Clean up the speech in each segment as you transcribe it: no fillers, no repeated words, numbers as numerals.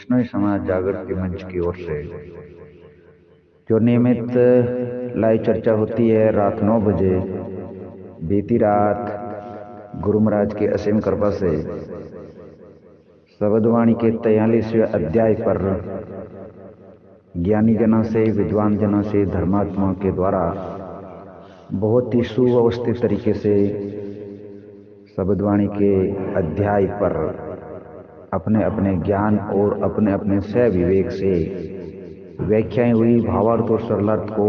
विष्णु समाज जागृति मंच की ओर से जो नियमित लाइव चर्चा होती है रात 9 बजे। बीती रात गुरु महाराज की असीम कृपा से शब्दवाणी के 43वें अध्याय पर ज्ञानी जनों से, विद्वान जनों से, धर्मात्माओं के द्वारा बहुत ही सुव्यवस्थित तरीके से शब्दवाणी के अध्याय पर अपने अपने ज्ञान और अपने अपने सविवेक से व्याख्याएं हुई। भावार्थ और सरलार्थ को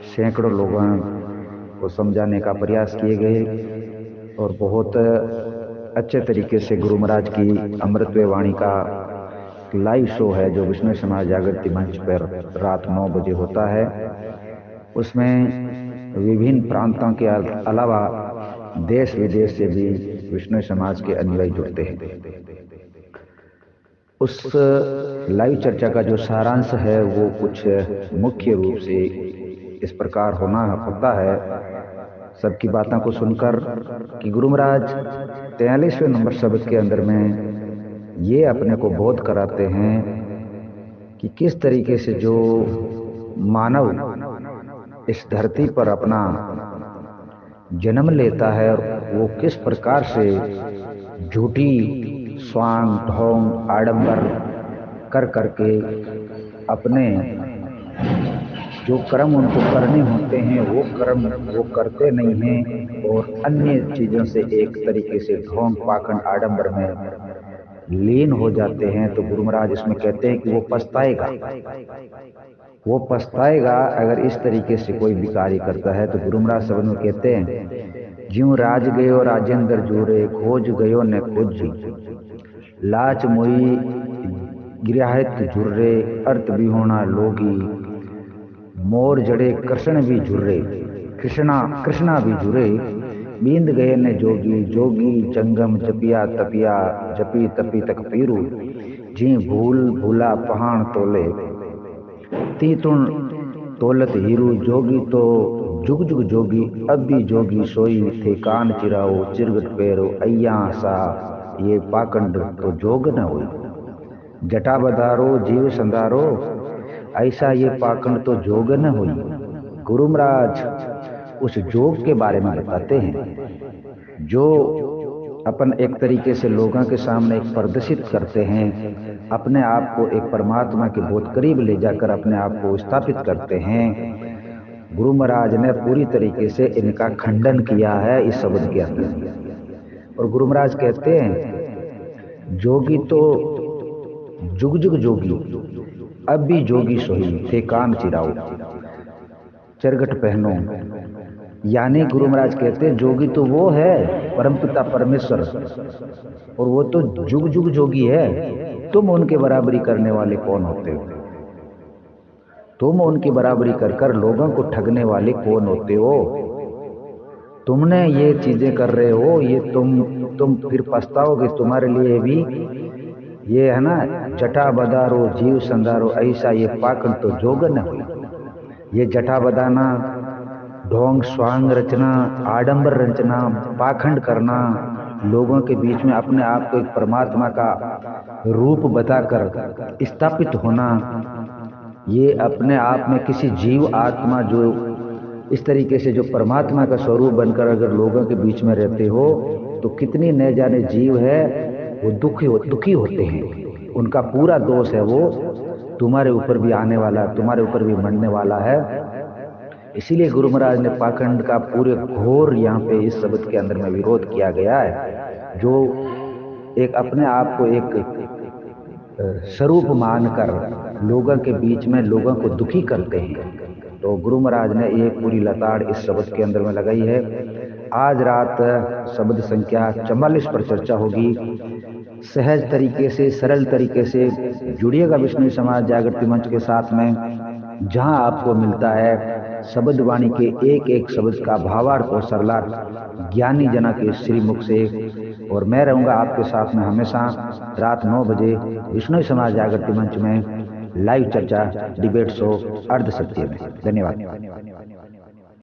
सैकड़ों लोगों को समझाने का प्रयास किए गए और बहुत अच्छे तरीके से गुरु महाराज की अमृतत्व वाणी का लाइव शो है जो विष्णु समाज जागृति मंच पर रात 9 बजे होता है। उसमें विभिन्न प्रांतों के अलावा देश विदेश से भी विष्णु समाज के अनुयायी जुड़ते हैं। उस लाइव चर्चा का जो सारांश है वो कुछ मुख्य रूप से इस प्रकार होता है सबकी बातों को सुनकर कि गुरु महाराज 43वें नंबर शब्द के अंदर में ये अपने को बोध कराते हैं कि किस तरीके से जो मानव इस धरती पर अपना जन्म लेता है और वो किस प्रकार से झूठी स्वांग ढोंग आडंबर कर करके अपने जो कर्म उनको करने होते हैं वो कर्म वो करते नहीं हैं और अन्य चीजों से एक तरीके से ढोंग पाखंड आडंबर में लीन हो जाते हैं। तो गुरु महाराज इसमें कहते हैं कि वो पछताएगा अगर इस तरीके से कोई भी कार्य करता है। तो गुरु महाराज शब्द में कहते हैं, ज्यों राज गयो राजेंद्र जूरे, खोज गयो न खोजी, लाच मोई गिराहत झुर्रे, अर्थ भी होना लोगी, मोर जड़े कृष्ण भी झुर्रे, कृष्णा भी झुरे, बींद गए न जोगी, जोगी जंगम जपिया तपिया, जपी तपी तक पीरू, जी भूल भूला पहाड़ तोले, तीतुन तोलत हीरू, जोगी तो जुग जुग जोगी, अब भी जोगी सोई थे, कान चिराओ चिरगट पैरो, अय्या सा ये पाखंड तो जोग न हुई, जटा बधारो जीव संधारो, ऐसा ये पाखंड तो जोग न हुई। गुरु महाराज उस जोग के बारे में बताते हैं जो अपन एक तरीके से लोगों के सामने एक प्रदर्शित करते हैं, अपने आप को एक परमात्मा के बहुत करीब ले जाकर अपने आप को स्थापित करते हैं। गुरु महाराज ने पूरी तरीके से इनका खंडन किया है इस शब्द के अंदर। और गुरु महाराज कहते हैं, जोगी तो जुग जुग जोगी, अब भी जोगी सोई थे, कान चिराओ चरगट पहनो। यानी गुरु महाराज कहते हैं जोगी तो वो है परमपिता परमेश्वर और वो तो जुग जुग जोगी है, तुम उनके बराबरी करने वाले कौन होते हो? तुम उनकी बराबरी कर कर लोगों को ठगने वाले कौन होते हो? तुमने ये चीजें कर रहे हो, ये तुम फिर पछताओगे। तुम्हारे लिए भी ये है ना, जटा बदारो जीव संधारो, ऐसा ये पाखंड तो जोग न हुई। ये जटा बदाना, ढोंग स्वांग रचना, आडंबर रचना, पाखंड करना, लोगों के बीच में अपने आप को एक परमात्मा का रूप बताकर स्थापित होना, ये अपने आप में किसी जीव आत्मा जो इस तरीके से जो परमात्मा का स्वरूप बनकर अगर लोगों के बीच में रहते हो तो कितनी न जाने जीव है वो दुखी होते हैं। उनका पूरा दोष है वो तुम्हारे ऊपर भी आने वाला, तुम्हारे ऊपर भी मरने वाला है। इसीलिए गुरु महाराज ने पाखंड का पूरे घोर यहाँ पे इस शब्द के अंदर में विरोध किया गया है, जो एक अपने आप को एक स्वरूप मानकर लोगों के बीच में लोगों को दुखी करते हैं। तो गुरु महाराज ने ये पूरी लताड़ इस शब्द के अंदर में लगाई है। आज रात शब्द संख्या 44 पर चर्चा होगी। सहज तरीके से, सरल तरीके से जुड़िएगा विष्णु समाज जागृति मंच के साथ में, जहां आपको मिलता है शब्द वाणी के एक एक शब्द का भावार्थ और सरलार्थ ज्ञानी जना के श्रीमुख से। और मैं रहूंगा आपके साथ में हमेशा रात 9 बजे विष्णु समाज जागृति मंच में लाइव चर्चा डिबेट शो अर्ध सत्य में। धन्यवाद।